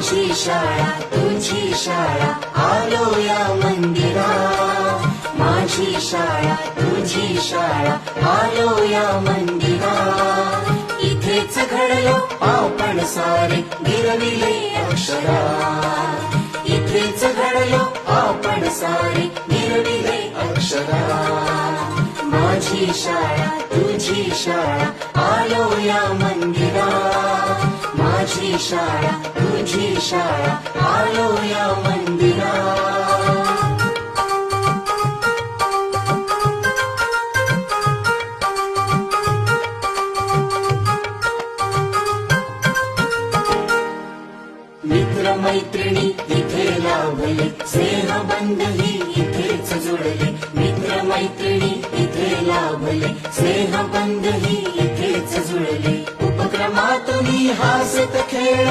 माझी शाळा तुझी शाळा आलो या मंदिरात, माझी शाळा तुझी शाळा आलो या मंदिरात. इथेच घडलो आपण सारे गिरविले अक्षरात, इथेच घडलो आपण सारे गिरविले अक्षरात. माझी शाळा तुझी शाळा आलो या मंदिरात, माझी शाळा तुझी शाळा आलो या मंदिरात. मित्र मैत्रिणी इथे लाभले, स्नेहबंधही इथेच जुळले. मित्र मैत्रिणी इथे लाभले, स्नेहबंधही इथेच जुळले. उपक्रमातून हासत खेळ